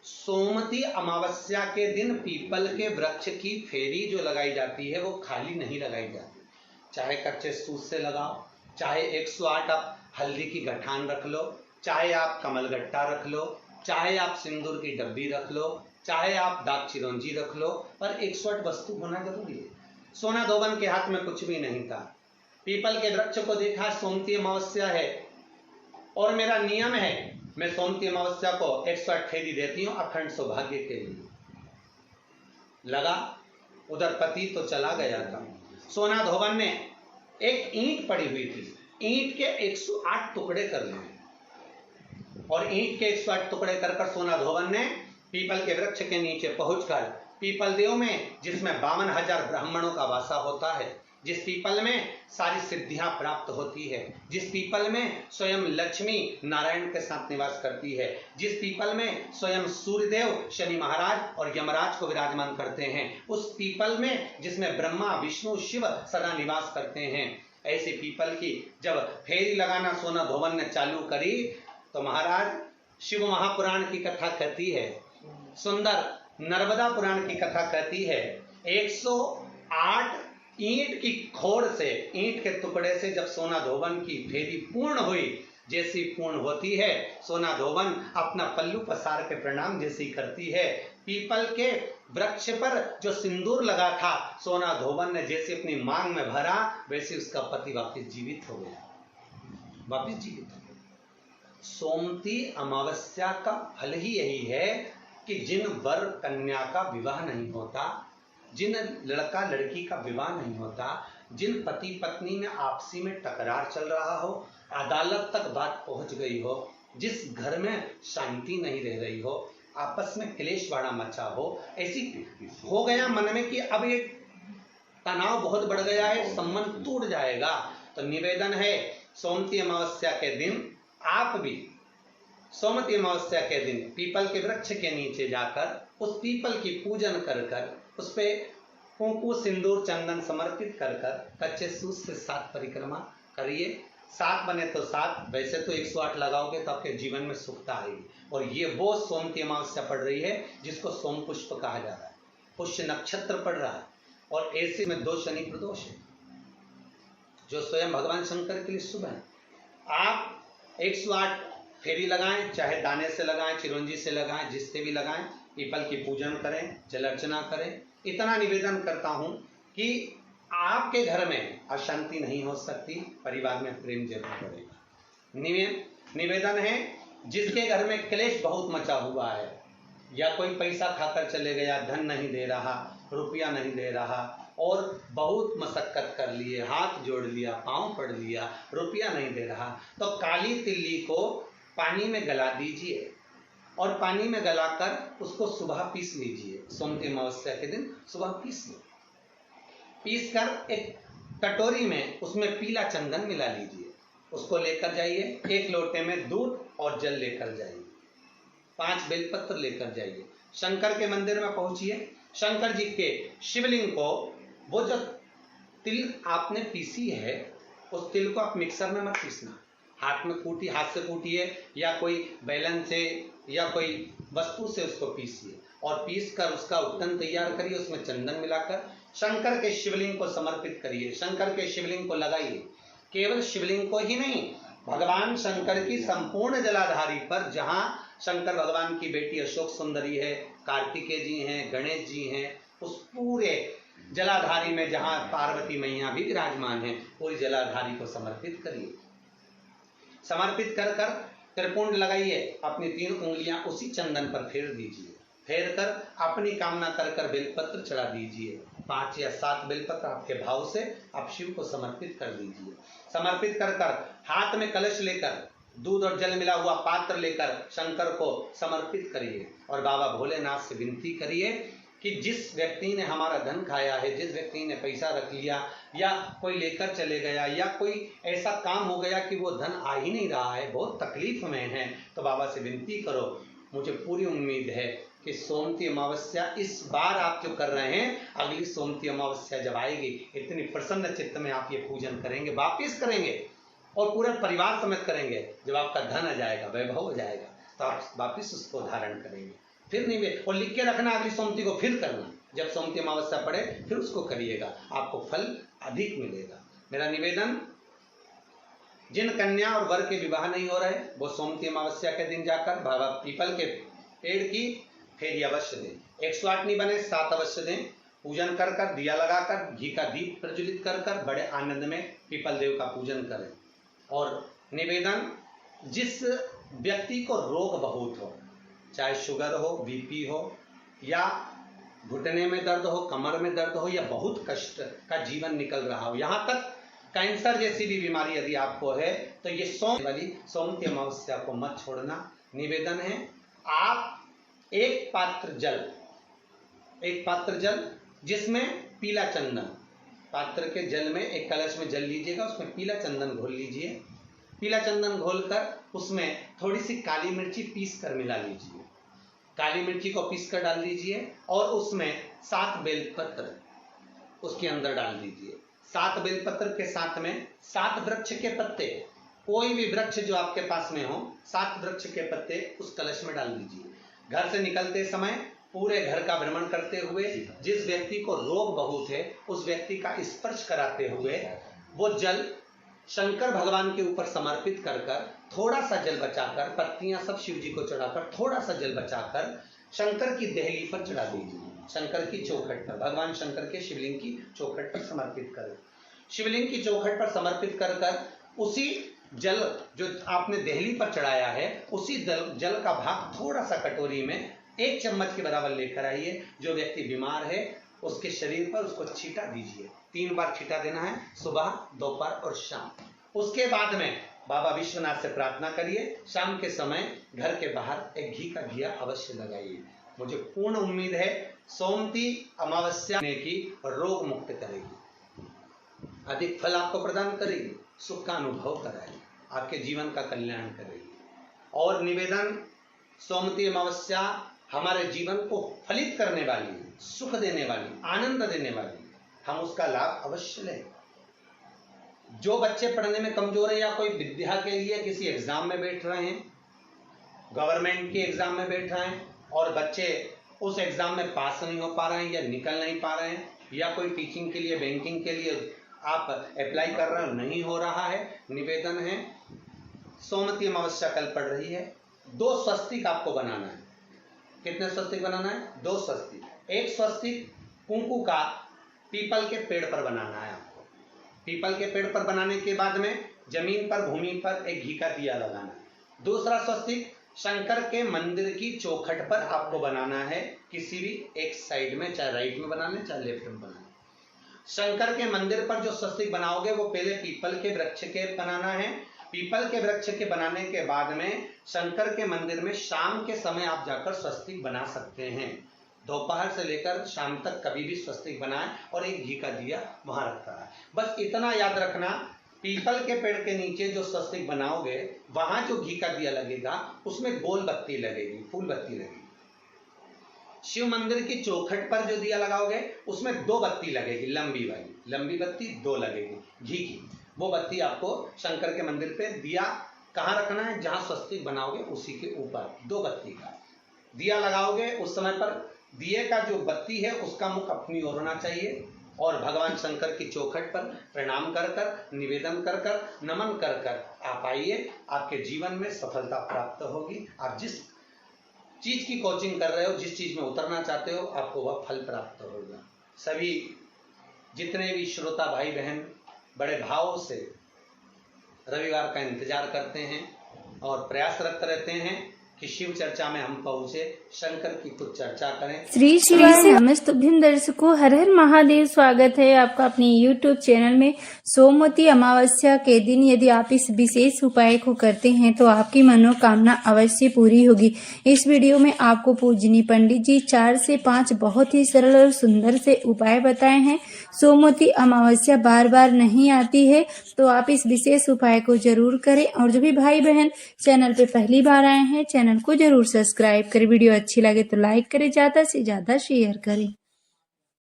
सोमती अमावस्या के दिन पीपल के वृक्ष की फेरी जो लगाई जाती है वो खाली नहीं लगाई जाती, चाहे कच्चे सूत से लगाओ, चाहे 108 आप हल्दी की गठान रख लो, चाहे आप कमलगट्टा रख लो, चाहे आप सिंदूर की डब्बी रख लो, चाहे आप दाग चिरौंजी रख लो, पर 108 वस्तु होना जरूरी है। सोना धोबन के हाथ में कुछ भी नहीं था। पीपल के वृक्ष को देखा, सोमती अमावस्या है और मेरा नियम है मैं सोमती अमावस्या को 108 फेरी देती हूँ अखंड सौभाग्य के लिए। लगा उधर पति तो चला गया था। सोना धोबन ने एक ईंट पड़ी हुई थी, ईंट के 108 टुकड़े कर लिए और ईंट के 108 टुकड़े कर सोना धोबन ने पीपल के वृक्ष के नीचे पहुंचकर पीपल देव में, जिसमें 52,000 ब्राह्मणों का वासा होता है, जिस पीपल में सारी सिद्धियां प्राप्त होती है, जिस पीपल में स्वयं लक्ष्मी नारायण के साथ निवास करती है, जिस पीपल में स्वयं सूर्यदेव शनि महाराज और यमराज को विराजमान करते हैं, उस पीपल में जिसमें ब्रह्मा विष्णु शिव सदा निवास करते हैं, ऐसे पीपल की जब फेरी लगाना सोना धोबन ने चालू करी तो महाराज शिव महापुराण की कथा कहती है, सुंदर नर्मदा पुराण की कथा कहती है, 108 ईंट की खोड़ से, ईंट के टुकड़े से जब सोना धोबन की फेरी पूर्ण हुई, जैसी पूर्ण होती है सोना धोबन अपना पल्लू पसार के प्रणाम जैसी करती है, पीपल के वृक्ष पर जो सिंदूर लगा था सोना धोबन ने जैसे अपनी मांग में भरा, वैसे उसका पति वापिस जीवित हो गया, वापिस जीवित हो गया। सोमती अमावस्या का फल ही यही है कि जिन वर कन्या का विवाह नहीं होता, जिन लड़का लड़की का विवाह नहीं होता, जिन पति पत्नी में आपसी में टकरार चल रहा हो, अदालत तक बात पहुंच गई हो, जिस घर में शांति नहीं रह रही हो, आपस में क्लेश बड़ा मचा हो, ऐसी हो गया मन में कि अब ये तनाव बहुत बढ़ गया है, संबंध टूट जाएगा, तो निवेदन है सोमती अमावस्या के दिन आप भी सोमती अमावस्या के दिन पीपल के वृक्ष के नीचे जाकर उस पीपल की पूजन कर कर उस पे कुंकु सिंदूर चंदन समर्पित कर कर कच्चे सूत से 7 परिक्रमा करिए। 7 बने तो 7, वैसे तो 108 लगाओगे तो आपके जीवन में सुखता आएगी। और ये वो सोमती अमावस्या पड़ रही है जिसको सोम पुष्प कहा जा रहा है, पुष्य नक्षत्र पड़ रहा है और ऐसे में 2 शनि प्रदोष है जो स्वयं भगवान शंकर के लिए शुभ है। आप 108 फेरी लगाएं, चाहे दाने से लगाएं, चिरौंजी से लगाएं, जिससे भी लगाएं, पीपल की पूजन करें, जल अर्चना करें। इतना निवेदन करता हूं कि आपके घर में अशांति नहीं हो सकती, परिवार में प्रेम जरूर बढ़ेगा। निवेदन है जिसके घर में क्लेश बहुत मचा हुआ है, या कोई पैसा खाकर चले गया, धन नहीं दे रहा, रुपया नहीं दे रहा और बहुत मशक्कत कर लिए, हाथ जोड़ लिया, पांव पड़ लिया, रुपया नहीं दे रहा, तो काली तिल्ली को पानी में गला दीजिए और पानी में गलाकर उसको सुबह पीस लीजिए। सोमती अमावस्या के दिन सुबह पीस लो, पीस कर एक कटोरी में उसमें पीला चंदन मिला लीजिए, उसको लेकर जाइए, 1 लोटे में दूध और जल लेकर जाइए, 5 बेलपत्र लेकर जाइए, शंकर के मंदिर में पहुंचिए, शंकर जी के शिवलिंग को, वो जो तिल आपने पीसी है उस तिल को आप मिक्सर में मत पीसना, हाथ में कूटी, हाथ से कूटिए या कोई बैलन से या कोई वस्तु से उसको पीसिए और पीस कर उसका उत्तन तैयार करिए, उसमें चंदन मिलाकर शंकर के शिवलिंग को समर्पित करिए, शंकर के शिवलिंग को लगाइए। केवल शिवलिंग को ही नहीं, भगवान शंकर की संपूर्ण जलाधारी पर, जहां शंकर भगवान की बेटी अशोक सुंदरी है, कार्तिकेय जी हैं, गणेश जी हैं, उस पूरे जलाधारी में जहां पार्वती मैया भी विराजमान है, पूरी जलाधारी को समर्पित करिए। समर्पित कर कर त्रिपुंड लगाइए, अपनी 3 उंगलियां उसी चंदन पर फेर दीजिए, फेर कर अपनी कामना कर कर बेलपत्र चढ़ा दीजिए, 5 या 7 बेलपत्र आपके भाव से आप शिव को समर्पित कर दीजिए। समर्पित कर कर हाथ में कलश लेकर, दूध और जल मिला हुआ पात्र लेकर शंकर को समर्पित करिए और बाबा भोलेनाथ से विनती करिए कि जिस व्यक्ति ने हमारा धन खाया है, जिस व्यक्ति ने पैसा रख लिया या कोई लेकर चले गया या कोई ऐसा काम हो गया कि वो धन आ ही नहीं रहा है, बहुत तकलीफ में है, तो बाबा से विनती करो। मुझे पूरी उम्मीद है कि सोमती अमावस्या इस बार आप जो कर रहे हैं, अगली सोमती अमावस्या जब आएगी, इतनी प्रसन्न चित्त में आप ये पूजन करेंगे, वापिस करेंगे और पूरे परिवार समेत करेंगे। जब आपका धन आ जाएगा, वैभव हो जाएगा, तो आप वापिस उसको धारण करेंगे। फिर निवेदन, और लिख के रखना अगली सोमती को फिर करना, जब सोमती अमावस्या पड़े फिर उसको करिएगा, आपको फल अधिक मिलेगा। मेरा निवेदन, जिन कन्या और वर के विवाह नहीं हो रहे वो सोमती अमावस्या के दिन जाकर बाबा पीपल के पेड़ की फेरी अवश्य दें। 108 नहीं बने 7 अवश्य दें। पूजन कर कर, दिया लगाकर, घी का दीप प्रज्वलित कर कर बड़े आनंद में पीपल देव का पूजन करें। और निवेदन, जिस व्यक्ति को रोग बहुत हो, चाहे शुगर हो, बीपी हो, या घुटने में दर्द हो, कमर में दर्द हो, या बहुत कष्ट का जीवन निकल रहा हो, यहाँ तक कैंसर जैसी भी बीमारी यदि आपको है, तो ये सोमती अमावस्या को मत छोड़ना। निवेदन है, आप एक पात्र जल जिसमें पीला चंदन, पात्र के जल में एक कलश में जल लीजिएगा, उसमें पीला चंदन घोल लीजिए। पीला चंदन घोलकर उसमें थोड़ी सी काली मिर्ची पीस कर मिला लीजिए, काली मिर्ची को पीस कर डाल दीजिए, और उसमें 7 बेलपत्र उसके अंदर डाल दीजिए। 7 बेलपत्र के साथ में 7 वृक्ष के पत्ते, कोई भी वृक्ष जो आपके पास में हो, 7 वृक्ष के पत्ते उस कलश में डाल दीजिए। घर से निकलते समय पूरे घर का भ्रमण करते हुए, जिस व्यक्ति को रोग बहुत है उस व्यक्ति का स्पर्श कराते हुए वो जल शंकर भगवान के ऊपर समर्पित कर कर, थोड़ा सा जल बचाकर, पत्तियां सब शिव जी को चढ़ाकर, थोड़ा सा जल बचाकर शंकर की देहली पर चढ़ा दीजिए, शंकर की चौखट पर, भगवान शंकर के शिवलिंग की चौखट पर समर्पित करें। शिवलिंग की चौखट पर समर्पित कर कर उसी जल जो आपने देहली पर चढ़ाया है, उसी जल का भाग थोड़ा सा कटोरी में 1 चम्मच के बराबर लेकर आइए। जो व्यक्ति बीमार है उसके शरीर पर उसको छींटा दीजिए। 3 बार छींटा देना है, सुबह, दोपहर और शाम। उसके बाद में बाबा विश्वनाथ से प्रार्थना करिए। शाम के समय घर के बाहर एक घी का दिया अवश्य लगाइए। मुझे पूर्ण उम्मीद है सोमती अमावस्या की रोग मुक्त करेगी, अधिक फल आपको प्रदान करेगी, सुख का अनुभव कराएगी, आपके जीवन का कल्याण करेगी। और निवेदन, सोमती अमावस्या हमारे जीवन को फलित करने वाली, सुख देने वाली, आनंद देने वाली, हम उसका लाभ अवश्य लें। जो बच्चे पढ़ने में कमजोर है या कोई विद्या के लिए किसी एग्जाम में बैठ रहे हैं, गवर्नमेंट के एग्जाम में बैठ रहे हैं और बच्चे उस एग्जाम में पास नहीं हो पा रहे हैं या निकल नहीं पा रहे हैं, या कोई टीचिंग के लिए, बैंकिंग के लिए आप अप्लाई कर रहे हो, नहीं हो रहा है, निवेदन है, सोमती अमावस्या कल पड़ रही है, 2 स्वस्तिक आपको बनाना है। कितने स्वस्तिक बनाना है? 2 स्वस्तिक। एक स्वस्तिक कुंकू का पीपल के पेड़ पर बनाना है आपको। पीपल के पेड़ पर बनाने के बाद में जमीन पर, भूमि पर एक घी का दिया लगाना है। दूसरा स्वस्तिक शंकर के मंदिर की चौखट पर आपको बनाना है, किसी भी एक साइड में, चाहे राइट में बना लें चाहे लेफ्ट में बना लें। शंकर के मंदिर पर जो स्वस्तिक बनाओगे वो पहले पीपल के वृक्ष के बनाना है। पीपल के वृक्ष के बनाने के बाद में शंकर के मंदिर में शाम के समय आप जाकर स्वस्तिक बना सकते हैं। दोपहर से लेकर शाम तक कभी भी स्वस्तिक बनाएं और एक घी का दिया वहां रखा है। बस इतना याद रखना, पीपल के पेड़ के नीचे जो स्वस्तिक बनाओगे वहां जो घी का दिया लगेगा उसमें गोल बत्ती लगेगी, फूल बत्ती लगेगी। शिव मंदिर की चौखट पर जो दिया लगाओगे उसमें 2 बत्ती लगेगी, लंबी वाली, लंबी बत्ती 2 लगेगी घी की। वो बत्ती आपको शंकर के मंदिर पे दिया कहाँ रखना है? जहां स्वस्तिक बनाओगे उसी के ऊपर 2 बत्ती का दिया लगाओगे। उस समय पर दिए का जो बत्ती है उसका मुख अपनी ओर होना चाहिए और भगवान शंकर की चौखट पर प्रणाम कर कर, निवेदन कर कर, नमन कर कर आप आइए। आपके जीवन में सफलता प्राप्त होगी। आप जिस चीज की कोचिंग कर रहे हो, जिस चीज में उतरना चाहते हो, आपको वह फल प्राप्त होगा। सभी जितने भी श्रोता भाई बहन बड़े भाव से रविवार का इंतजार करते हैं और प्रयासरत रहते हैं कि शिव चर्चा में हम पहुंचे, शंकर की कुछ चर्चा करें। श्री समस्त भिन्न दर्शकों, हर हर महादेव। स्वागत है आपका अपने YouTube चैनल में। सोमवती अमावस्या के दिन यदि आप इस विशेष उपाय को करते हैं तो आपकी मनोकामना अवश्य पूरी होगी। इस वीडियो में आपको पूजनी पंडित जी 4 से 5 बहुत ही सरल और सुंदर से उपाय बताए हैं। सोमवती अमावस्या बार बार नहीं आती है तो आप इस विशेष उपाय को जरूर करें। और जो भी भाई बहन चैनल पे पहली बार आए हैं, चैनल को जरूर सब्सक्राइब करें। वीडियो अच्छी लगे तो लाइक करें, ज्यादा से ज्यादा शेयर करें।